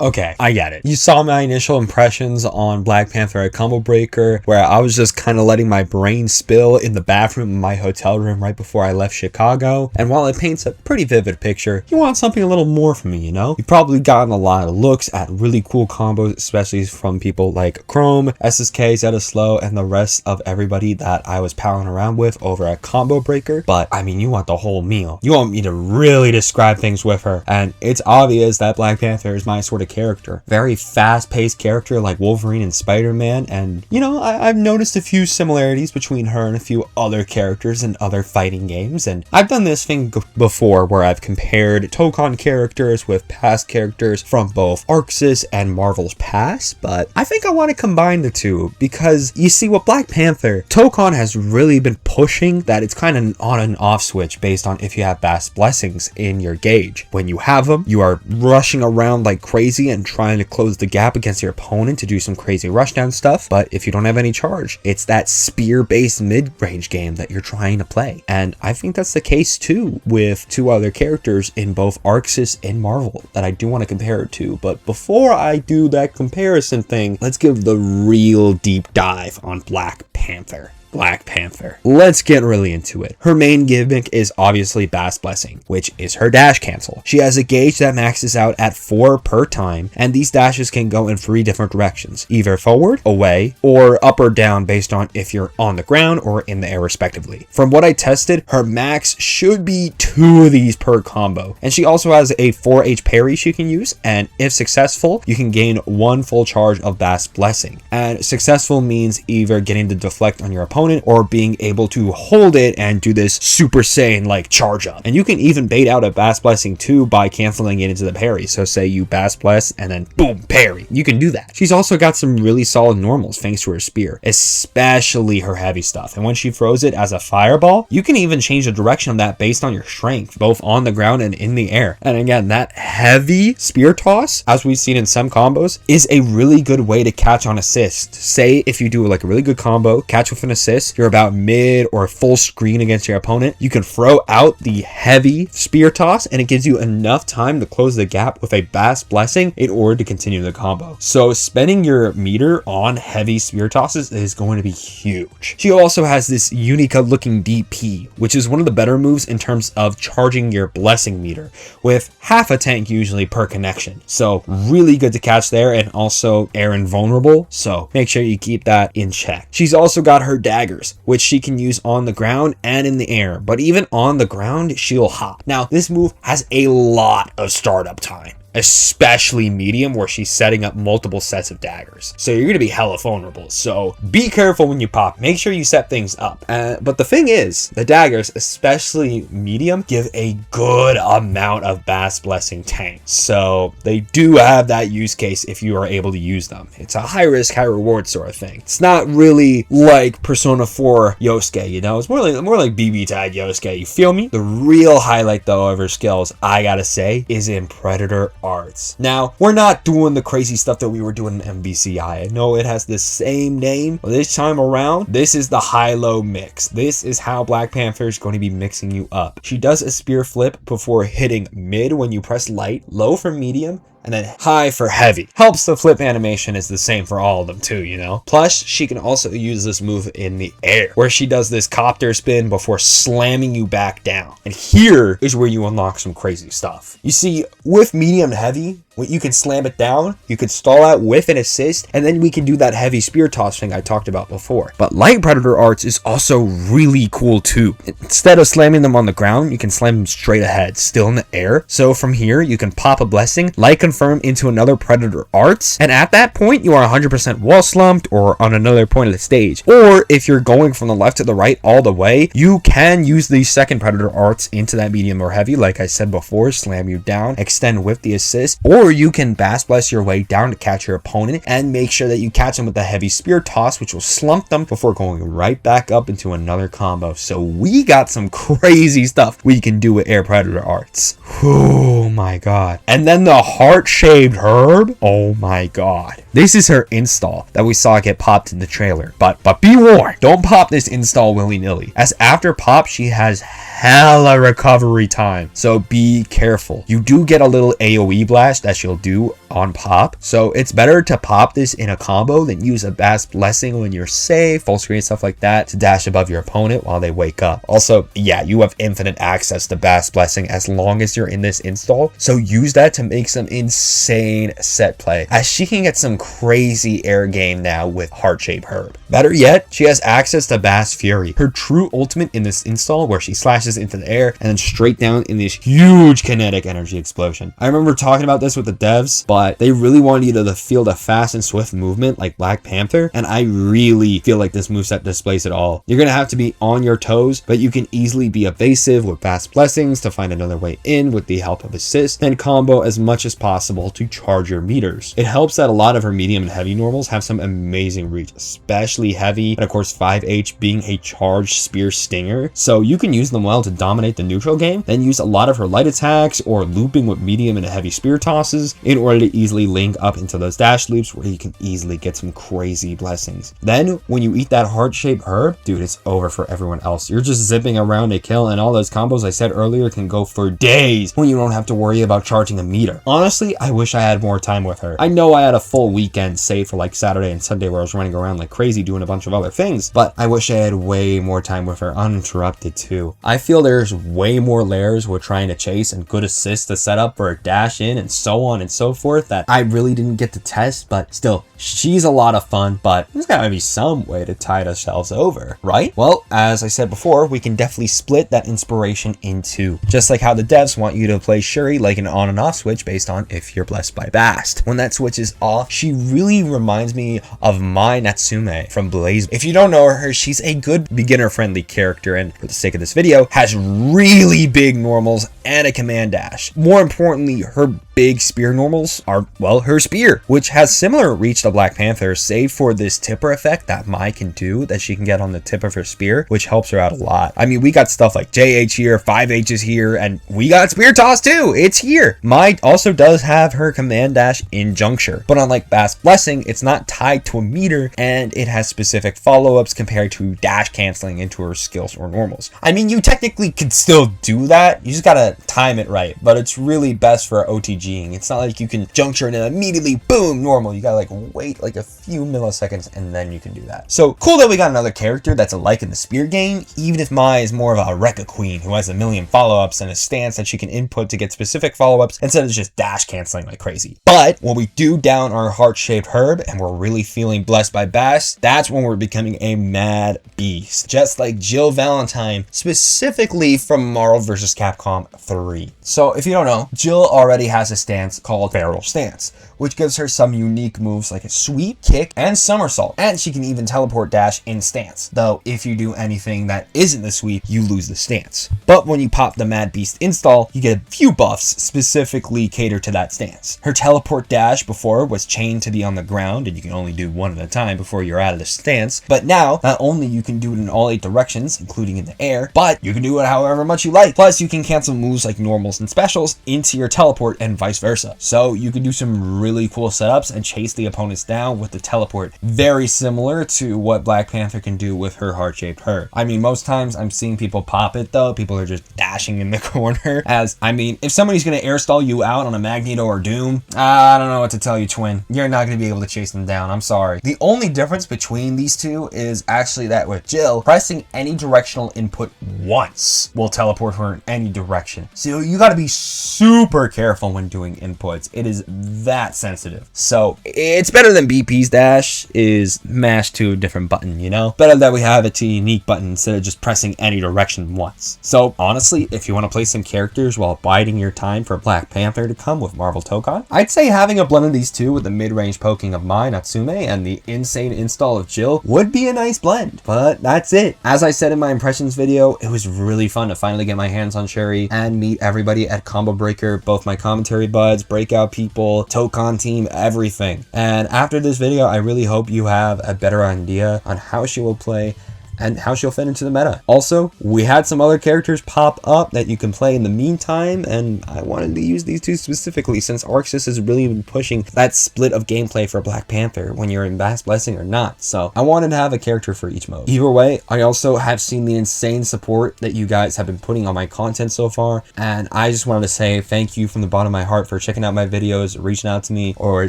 Okay, I get it. You saw my initial impressions on Black Panther at Combo Breaker, where I was just kind of letting my brain spill in the bathroom in my hotel room right before I left Chicago. And while it paints a pretty vivid picture, you want something a little more from me, you know? You've probably gotten a lot of looks at really cool combos, especially from people like Chrome, SSK, Zeta Slow, and the rest of everybody that I was palling around with over at Combo Breaker. But I mean, you want the whole meal. You want me to really describe things with her. And it's obvious that Black Panther is my sort of character. Very fast-paced character like Wolverine and Spider-Man, and you know, I've noticed a few similarities between her and a few other characters in other fighting games, and I've done this thing before where I've compared Tōkon characters with past characters from both ArcSys and Marvel's past, but I think I want to combine the two because you see, with Black Panther, Tōkon has really been pushing that it's kind of an on and off switch based on if you have Vast Blessings in your gauge. When you have them, you are rushing around like crazy and trying to close the gap against your opponent to do some crazy rushdown stuff, but if you don't have any charge, it's that spear-based mid-range game that you're trying to play. And I think that's the case too with two other characters in both ArcSys and Marvel that I do want to compare it to. But before I do that comparison thing, let's give the real deep dive on Black Panther. Black Panther. Let's get really into it. Her main gimmick is obviously Vast Blessing, which is her dash cancel. She has a gauge that maxes out at 4 per time, and these dashes can go in 3 different directions, either forward, away, or up or down based on if you're on the ground or in the air respectively. From what I tested, her max should be 2 of these per combo, and she also has a 4H parry she can use, and if successful, you can gain 1 full charge of Vast Blessing. And successful means either getting the deflect on your opponent or being able to hold it and do this Super Saiyan like charge up. And you can even bait out a Vast Blessing too by canceling it into the parry. So say you Vast Bless and then boom, parry. You can do that. She's also got some really solid normals thanks to her spear, especially her heavy stuff. And when she throws it as a fireball, you can even change the direction of that based on your strength, both on the ground and in the air. And again, that heavy spear toss, as we've seen in some combos, is a really good way to catch on assist. Say if you do like a really good combo, catch with an assist, you're about mid or full screen against your opponent, you can throw out the heavy spear toss and it gives you enough time to close the gap with a Vast Blessing in order to continue the combo. So spending your meter on heavy spear tosses is going to be huge. She also has this Unica looking DP, which is one of the better moves in terms of charging your blessing meter, with half a tank usually per connection. So really good to catch there, and also air invulnerable, so make sure you keep that in check. She's also got her daggers, which she can use on the ground and in the air, but even on the ground, she'll hop. Now, this move has a lot of startup time, especially medium, where she's setting up multiple sets of daggers. So you're going to be hella vulnerable. So be careful when you pop. Make sure you set things up. But the thing is, the daggers, especially medium, give a good amount of Vast Blessing tank. So they do have that use case if you are able to use them. It's a high risk, high reward sort of thing. It's not really like Persona 4 Yosuke, you know? It's more like BB Tag Yosuke. You feel me? The real highlight though of her skills, I gotta say, is in Predator Arts. Now, we're not doing the crazy stuff that we were doing in MVCI. I know it has the same name, but this time around, this is the high-low mix. This is how Black Panther is going to be mixing you up. She does a spear flip before hitting mid when you press light, low for medium, and then high for heavy. Helps the flip animation is the same for all of them too, you know? Plus, she can also use this move in the air, where she does this copter spin before slamming you back down. And here is where you unlock some crazy stuff. You see, with medium heavy, you can slam it down, you could stall out with an assist, and then we can do that heavy spear toss thing I talked about before. But Light Predator Arts is also really cool too. Instead of slamming them on the ground, you can slam them straight ahead, still in the air. So from here, you can pop a blessing, light confirm into another Predator Arts, and at that point, you are 100% wall slumped or on another point of the stage. Or if you're going from the left to the right all the way, you can use the second Predator Arts into that medium or heavy, like I said before, slam you down, extend with the assist, or you can Vast Bless your way down to catch your opponent and make sure that you catch them with the heavy spear toss, which will slump them before going right back up into another combo. So we got some crazy stuff we can do with Air Predator Arts. Oh my god. And then the heart-shaped herb. Oh my god. This is her install that we saw get popped in the trailer. But be warned, don't pop this install willy-nilly, as after pop she has hella recovery time, so be careful. You do get a little AoE blast that that she'll do on pop. So it's better to pop this in a combo than use a Bass Blessing when you're safe, full screen, stuff like that, to dash above your opponent while they wake up. Also, yeah, you have infinite access to Bass Blessing as long as you're in this install, so use that to make some insane set play, as she can get some crazy air game now with Heart-Shaped Herb. Better yet, she has access to Bass Fury, her true ultimate in this install, where she slashes into the air and then straight down in this huge kinetic energy explosion. I remember talking about this with the devs, but they really wanted you to field a fast and swift movement like Black Panther, and I really feel like this moveset displays it all. You're gonna have to be on your toes, but you can easily be evasive with Fast Blessings to find another way in with the help of assist, and combo as much as possible to charge your meters. It helps that a lot of her medium and heavy normals have some amazing reach, especially heavy, and of course 5H being a charged spear stinger, so you can use them well to dominate the neutral game, then use a lot of her light attacks or looping with medium and heavy spear tosses in order to easily link up into those dash loops where you can easily get some crazy blessings. Then when you eat that Heart-Shaped Herb, dude, it's over for everyone else. You're just zipping around a kill, and all those combos I said earlier can go for days when you don't have to worry about charging a meter. Honestly, I wish I had more time with her. I know I had a full weekend saved for like Saturday and Sunday where I was running around like crazy doing a bunch of other things, but I wish I had way more time with her uninterrupted too. I feel there's way more layers we're trying to chase and good assists to set up for a dash in and so on and so forth that I really didn't get to test, but still, she's a lot of fun, but there's gotta be some way to tide ourselves over, right? Well, as I said before, we can definitely split that inspiration in two, just like how the devs want you to play Shuri like an on and off switch based on if you're blessed by Bast. When that switch is off, she really reminds me of Mai Natsume from Blaze. If you don't know her, she's a good beginner friendly character, and for the sake of this video, has really big normals and a command dash. More importantly, her big spear normals are, well, her spear, which has similar reach to Black Panther, save for this tipper effect that Mai can do that she can get on the tip of her spear, which helps her out a lot. I mean, we got stuff like JH here, 5H is here, and we got spear toss too. It's here. Mai also does have her command dash in juncture, but unlike Bast Blessing, it's not tied to a meter, and it has specific follow-ups compared to dash canceling into her skills or normals. I mean, you technically could still do that, you just gotta time it right, but it's really best for OTGing. It's not like you can juncture and then immediately boom, normal. You gotta like wait like a few milliseconds and then you can do that. So cool that we got another character that's alike in the spear game, even if Mai is more of a Rekka queen who has a million follow-ups and a stance that she can input to get specific follow-ups instead of just dash canceling like crazy. But when we do down our Heart-Shaped Herb and we're really feeling blessed by Bast, that's when we're becoming a mad beast, just like Jill Valentine, specifically from Marvel vs. Capcom 3. So if you don't know, Jill already has a stance called Feral Stance, which gives her some unique moves like a sweep, kick, and somersault, and she can even teleport dash in stance, though if you do anything that isn't the sweep, you lose the stance. But when you pop the Mad Beast install, you get a few buffs specifically catered to that stance. Her teleport dash before was chained to be on the ground, and you can only do one at a time before you're out of the stance, but now, not only you can do it in all 8 directions, including in the air, but you can do it however much you like. Plus, you can cancel moves like normals and specials into your teleport and vice versa. So you can do some really cool setups and chase the opponents down with the teleport, very similar to what Black Panther can do with her Heart-Shaped Herb. I mean, most times I'm seeing people pop it though, people are just dashing in the corner, as, I mean, if somebody's gonna air stall you out on a Magneto or Doom, I don't know what to tell you, twin. You're not gonna be able to chase them down, I'm sorry. The only difference between these two is actually that with Jill, pressing any directional input once will teleport her in any direction. So you gotta be super careful when doing inputs. It is that sensitive. So it's better than BP's dash is mashed to a different button, you know? Better that we have it a unique button instead of just pressing any direction once. So honestly, if you want to play some characters while biding your time for Black Panther to come with Marvel Tokon, I'd say having a blend of these two with the mid-range poking of Mai Natsume and the insane install of Jill would be a nice blend. But that's it. As I said in my impressions video, it was really fun to finally get my hands on Shuri and meet everybody at Combo Breaker, both my commentary buds, breakout people, Tōkon team, everything. And after this video, I really hope you have a better idea on how she will play and how she'll fit into the meta. Also, we had some other characters pop up that you can play in the meantime, and I wanted to use these two specifically since Arxis has really been pushing that split of gameplay for Black Panther when you're in Vast Blessing or not. So I wanted to have a character for each mode. Either way, I also have seen the insane support that you guys have been putting on my content so far, and I just wanted to say thank you from the bottom of my heart for checking out my videos, reaching out to me, or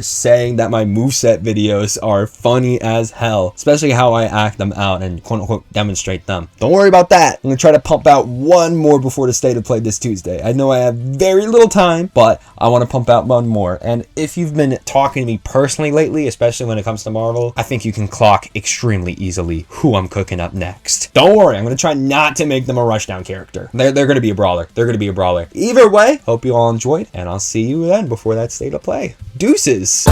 saying that my moveset videos are funny as hell, especially how I act them out and quote unquote demonstrate them. Don't worry about that. I'm gonna try to pump out one more before the state of play this Tuesday. I know I have very little time, but I want to pump out one more. And if you've been talking to me personally lately, especially when it comes to Marvel, I think you can clock extremely easily who I'm cooking up next. Don't worry, I'm gonna try not to make them a rushdown character. They're gonna be a brawler. They're gonna be a brawler. Either way, hope you all enjoyed, and I'll see you then before that state of play. Deuces!